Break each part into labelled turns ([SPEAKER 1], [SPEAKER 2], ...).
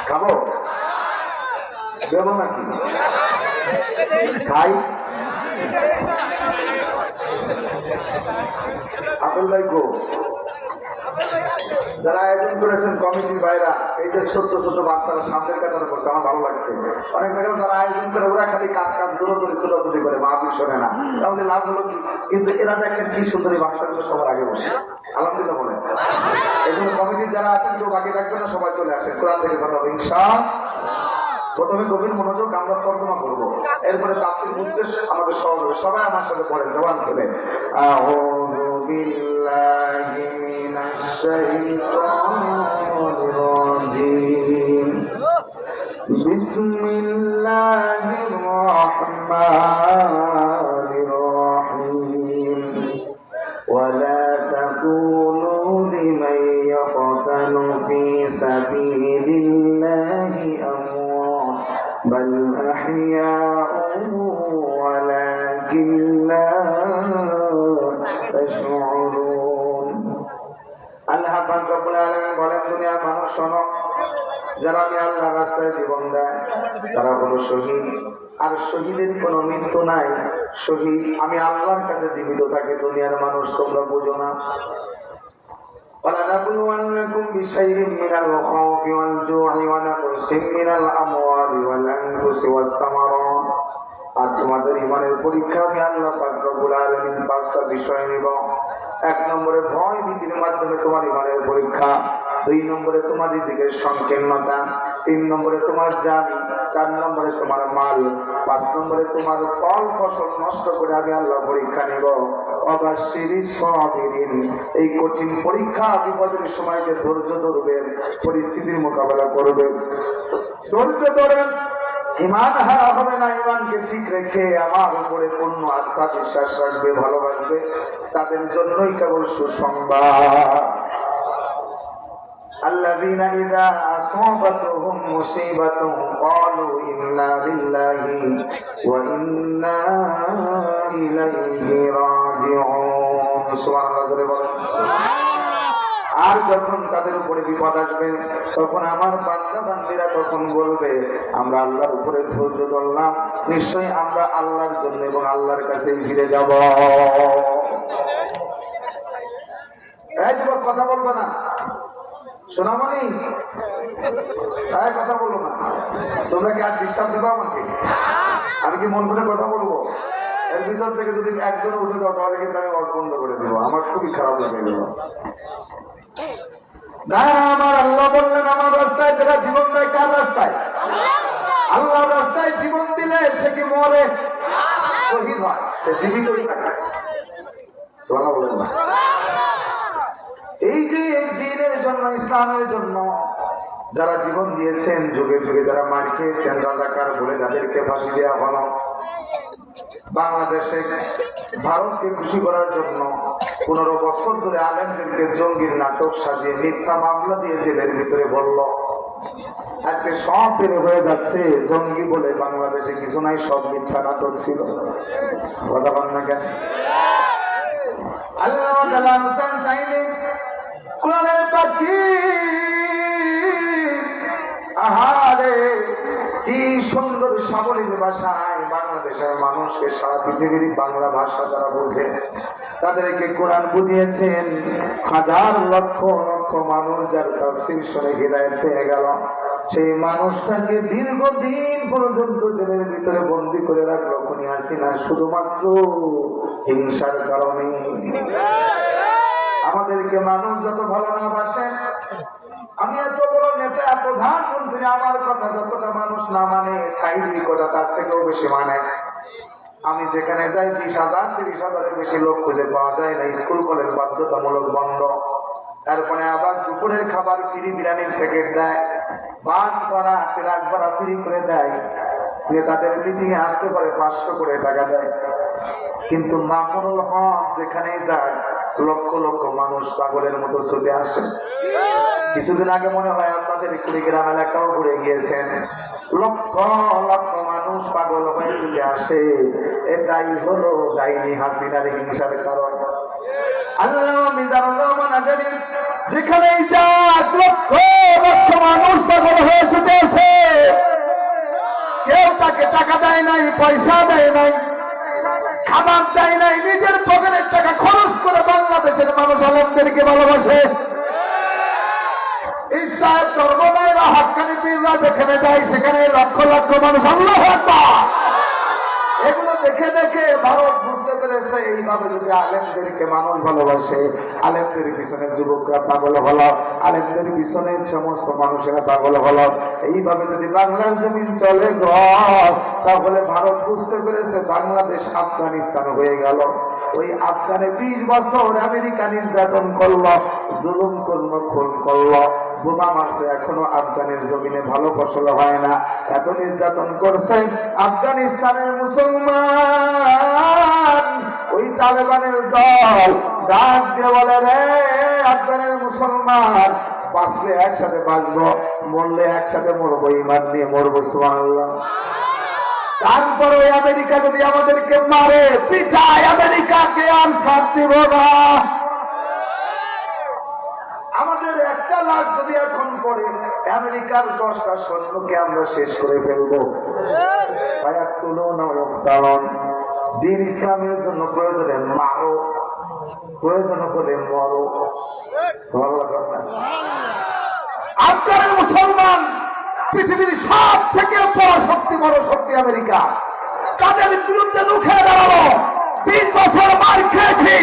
[SPEAKER 1] খাবো দেবো নাকি খাই আপেল ভাই গো যারা আয়োজন করেছেন কমিটির ভাইরা এই যে ছোট্ট ছোট বাচ্চারা সামনের কাতারে করছে আমার ভালো লাগছে। অনেক জায়গায় যারা আয়োজন করে ওরা খালি কাজ দূরদূরি ছোটাছুটি করে মাহফিল শোনে না, তাহলে লাভ হলো কি? কিন্তু এরা দেখেন কি সুন্দরী বাচ্চাগুলো সবার আগে বসে আলহামদুলিল্লাহ বলে। এই জন্য কমিটির যারা আছেন কেউ বাকি থাকবে না, সবাই চলে আসেন, কোরআন থেকে কথা হবে ইনশাআল্লাহ। প্রথমে গভীর মনোযোগ আমরা তর্জমা করবো, এরপরে তাফসীর বুঝতে আমাদের সহজ হবে। সবাই আমার সাথে পড়েন জবান খুলে, আউযু বিল্লাহি মিনাশ শাইতানির রাজিম, বিসমিল্লাহির রাহমানির রাহিম, ওয়ালা তাকুলু লিমান ইয়াকতালু ফি সাবিলিল্লাহি আমওয়াত বাল আহইয়াউ ওয়ালাকিন লা তাশউরুন। আল্লাহ পাক রব্বুল আলামিন বলেন, দুনিয়ার মানুষ শোনো, যারা আমি আল্লাহর রাস্তায় জীবন দেয় তারা হলো শহীদ। আর শহীদের কোনো মৃত্যু নাই, শহীদ আমি আল্লাহর কাছে জীবিত থাকে। দুনিয়ার মানুষ তোমরা বুঝো না। وَلَنَبْلُوَنَّكُمْ بِشَيْءٍ مِّنَ الْخَوْفِ وَالْجُوعِ وَنَقْصٍ مِّنَ الْأَمْوَالِ وَالْأَنفُسِ وَالثَّمَرَاتِ। আর তোমাদের ঈমানের পরীক্ষা আমি আল্লাহ পাক রব্বুল আলামিন 5টা বিষয় নিব। 1 নম্বরে ভয় ভীতির মাধ্যমে তোমার ঈমানের পরীক্ষা, 2 নম্বরে তোমার রিজিকের সংকীর্ণতা, 3 নম্বরে তোমার জানি, 4 নম্বরে তোমার মাল, 5 নম্বরে তোমার ফল ফসল নষ্ট করে আমি আল্লাহ পরীক্ষা নিব। অবাশশিরিস সাবিরিন, এই কঠিন পরীক্ষা বিপদের সময় যে ধৈর্য ধরবেন, পরিস্থিতির মোকাবেলা করবেন, ধৈর্য ধরেন, ঈমান হারা হবে না, ঈমানকে ঠিক রেখে আমার উপরে পূর্ণ আস্থা বিশ্বাস রাখবে, ভালোবাসবে, তাদের জন্যই কেবল সুসংবাদ। আল্লাযীনা ইযা আসাবাতুহুম মুসিবাতুন ক্বালু ইন্না লিল্লাহি ওয়া ইন্না ইলাইহি রাজিউন। সুবহানাল্লাহ জোরে বলেন। আর যখন তাদের উপরে বিপদ আসবে তখন আমার বান্দা বান্দীরা তখন বলবে, আমরা আল্লাহর উপরে ধৈর্য ধরলাম, নিশ্চয়ই আমরা আল্লাহর জন্য এবং আল্লাহর কাছে ফিরে যাব। এই যুবক কথা বলবো না, শোনামনি কথা বলবো না, তোমরা কি আর ডিস্টার্ব দেবো আমাকে? আমি কি মন করে কথা বলবো? এর ভিতর থেকে যদি একজন উঠে দাও তাহলে কিন্তু আমি ওয়াজ বন্ধ করে দিব, আমার খুবই খারাপ লাগে গেল। আমার আল্লাহ বললেন, আমার রাস্তায় যারা জীবন দেয়, কার রাস্তায়? আল্লাহর রাস্তায় জীবন দিলে সে কি মরে? শহীদ হয়, সে জীবিতই থাকে। সুবহানাল্লাহ বলেন না? এই যে দিনের জন্য, ইসলামের জন্য যারা জীবন দিয়েছেন, যুগে যুগে যারা মার খেয়েছেন, রাজাকার বলে যাদেরকে ফাঁসি দেওয়া হলো, বাংলাদেশে ভারতকে খুশি করার জন্য 15 বছর ধরে আলেমদেরকে জঙ্গির নাটক সাজিয়ে মিথ্যা মামলা দিয়ে জেলের ভিতরে বলল। আজকে সব বের হয়ে যাচ্ছে, জঙ্গি বলে বাংলাদেশে কিছু নাই, সব মিথ্যা নাটক ছিল। কথা বল না কেন? আল্লাহ তাআলা হোসেন সাইনি কোরআনের পাখি, আহারে কি সুন্দর সাবলীল ভাষায় বাংলাদেশের মানুষকে, সারা পৃথিবীর বাংলা ভাষা যারা বোঝে তাদেরকে কোরআন বুঝিয়েছেন। হাজার লক্ষ লক্ষ মানুষ যার তাফসীর শুনে হিদায়াত পেয়ে গেল, সেই মানুষটাকে দীর্ঘদিন পর্যন্ত জেলের ভিতরে বন্দী করে রাখলো খুনি হাসিনা, শুধুমাত্র হিংসার কারণে। আমাদেরকে মানুষ যত ভালো না বাসে, আমি এত বড় নেতা, প্রধানমন্ত্রী, আমার কথা যতটা মানুষ না মানে, সাইডি কথা তার থেকেও বেশি মানে। আমি যেখানে যাই 20,000 30,000-এর বেশি লোক খুঁজে পাওয়া যায় না। স্কুল কলেজ বাধ্যতামূলক বন্ধ, তারপরে আবার দুপুরের খাবার ফ্রি, বিরিয়ানির প্যাকেট দেয়, বাস ভাড়া, ট্রাক ভাড়া ফ্রি করে দেয়, নেতাদের মিটিং এ আসতে পারে 500 করে টাকা দেয়। কিন্তু মামুনুল হক যেখানেই যায় লক্ষ লক্ষ মানুষ পাগলের মতো ছুটে আসে। কিছুদিন আগে মনে হয় আপনাদের কুড়িগ্রাম এলাকাও ঘুরে গিয়েছেন, লক্ষ লক্ষ মানুষ পাগল হয়ে ছুটে আসে। এটাই হলো ডাইনি হাসিনার হিংসার কারণ। আল্লাহ মিজানুর রহমান আজারি যেখানেই যাক লক্ষ আলেমদেরকে টাকা দেয় নাই, পয়সা দেয় নাই, খাবার দেয় নাই, নিজের পকেটের টাকা খরচ করে বাংলাদেশের মানুষ আলেমদেরকে ভালোবাসে। ঈশ্বর চর্মনায়রা হক্কানি পীররা যেখানে যায় সেখানে লক্ষ লক্ষ মানুষ আল্লাহু আকবার। এগুলো দেখে দেখে ভারত বুঝতে পেরেছে এইভাবে যদি আলেমদেরকে মানুষ ভালোবাসে, আলেমদের পিছনে যুবকরা পাগল হলো, আলেমদের পিছনে সমস্ত মানুষেরা পাগল হলো, এইভাবে যদি বাংলার জমিন চলে তাহলে ভারত বুঝতে পেরেছে বাংলাদেশ আফগানিস্তান হয়ে গেল। ওই আফগানে 20 বছর আমেরিকা নির্যাতন করলো, জুলুম করলো, খুন করলো, বোমা মারছে, এখনো আফগানের জমিনে ভালো ফসল হয় না। এত নির্যাতন করছে আফগানিস্তানের মুসলমান। ওই তালেবানের দল ডাক দিয়ে বলে, রে আফগানের মুসলমান, বাঁচলে একসাথে বাঁচবো, মরলে একসাথে মরবো, ঈমান নিয়ে মরবো, সুবহানাল্লাহ। তারপর ওই আমেরিকা যদি আমাদেরকে মারে পিঠায়, আমেরিকাকে আর ছাড় দিব না। আমাদের একটা লাখ যদি এখন পড়ে, আমেরিকার 10টা সৈন্যকে আমরা শেষ করে ফেলবো। দিন ইসলামের জন্য প্রয়োজনে মারো, প্রয়োজন হলে মরো। আফগানের মুসলমান পৃথিবীর সব থেকে বড় শক্তি, বড় শক্তি আমেরিকা। তাদের বিরুদ্ধে রুখে দাঁড়াবো। 20 বছর মার খেয়েছি,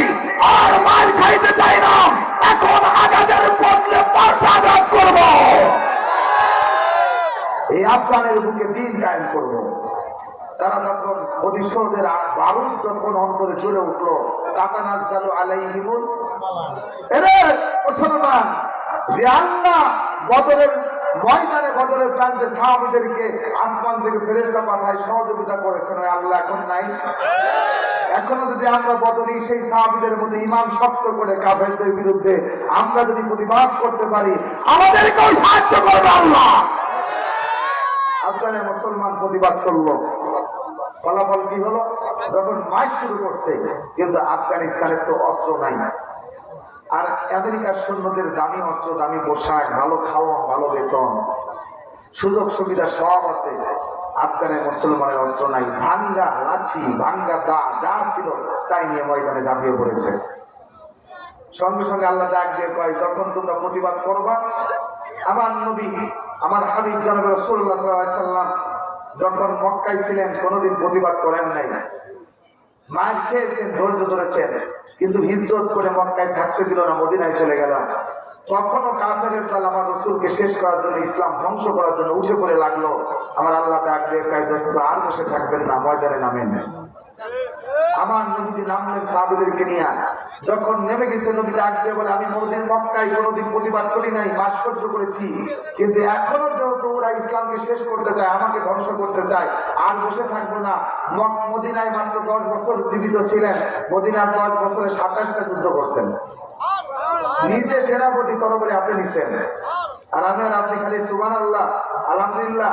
[SPEAKER 1] আর মার খাইতে চাই না। এখন আজাদের বদলে পাল্টা আজাদ করব। এই আফগানের বুকে দিন কায়েম করব। তারা যখন প্রতিশোধের বারুদ যখন অন্তরে জ্বলে উঠলো, তাতানাজ্জালু আলাইহিমুল এরে মুসলমান, যে আল্লাহ বদরের ময়দানে, বদরের প্রান্তে সাহাবীদেরকে আসমান থেকে ফেরেশতা পাঠায় সহযোগিতা করেছেন, ওই আল্লাহ এখন নাই? এখনো যদি আমরা বদরি সেই সাহাবীদের মধ্যে ঈমান শক্ত করে কাফেরদের বিরুদ্ধে আমরা যদি প্রতিবাদ করতে পারি, আমাদেরকেও সাহায্য করবে আল্লাহ। আফগানের মুসলমান প্রতিবাদ করলো, ফলাফল কি হলো? যখন মাস শুরু করছে, কিন্তু আফগানিস্তানের তো অস্ত্র নাই, আর আমেরিকার সৈন্যদের দামি অস্ত্র, দামি পোশাক, ভালো খাওয়া, ভালো বেতন, সুযোগ সুবিধা সব আছে। আফগানের মুসলমানের অস্ত্র নাই, ভাঙ্গা লাঠি, ভাঙ্গা দা যা ছিল তাই নিয়ে ময়দানে ঝাঁপিয়ে পড়েছে। সঙ্গে সঙ্গে আল্লাহ ডাক দিয়ে কয়, যখন তোমরা প্রতিবাদ করবা, আমার নবী, আমার হাবিব জনাব রাসূলুল্লাহ সাল্লাল্লাহু আলাইহি সাল্লাম যখন মক্কায় ছিলেন কোনোদিন প্রতিবাদ করেন নাই। মার খেয়েছেন, ধৈর্য ধরেছেন, কিন্তু হিজরত করে মক্কায় থাকতে দিল না, মদিনায় চলে গেল। তখনও কাফেরের দল আমার রাসূলকে শেষ করার জন্য, ইসলাম ধ্বংস করার জন্য উঠে পড়ে লাগলো। আমার আল্লাহ ডাক দিয়ে কয়, দোস্ত আর বসে থাকবেন না, ময়দানে নামেন। আমার নবীজি নামলেন সাহাবীদেরকে নিয়ে। যখন নেমে গেছে, নবী ডাক দিয়ে বলে, আমি মক্কায় কোনোদিন প্রতিবাদ করি নাই, মাস সহ্য করেছি, কিন্তু এখনো যেহেতু ওরা ইসলামকে শেষ করতে চায়, আমাকে ধ্বংস করতে চায়, আর বসে থাকবো না। মদিনায় মাত্র 10 বছর জীবিত ছিলেন, মদিনার 10 বছরে 27টা যুদ্ধ করছেন, নিজে সেনাপতি তরবারি হাতে নিছেন, আর আমি আর আপনি খালি সুবহানাল্লাহ, আলহামদুলিল্লাহ,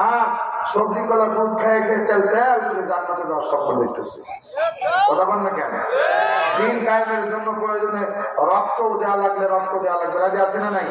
[SPEAKER 1] আর সবজি কলা দুধ খেয়ে খেয়ে তেল তেল করে জান্নাতে যাওয়ার স্বপ্ন দেখতেছি। কথা বল না কেন? দিন কায়েমের জন্য প্রয়োজনে রক্ত দেওয়া লাগলে রক্ত দেওয়া লাগবে, রাজি আছে না নাই?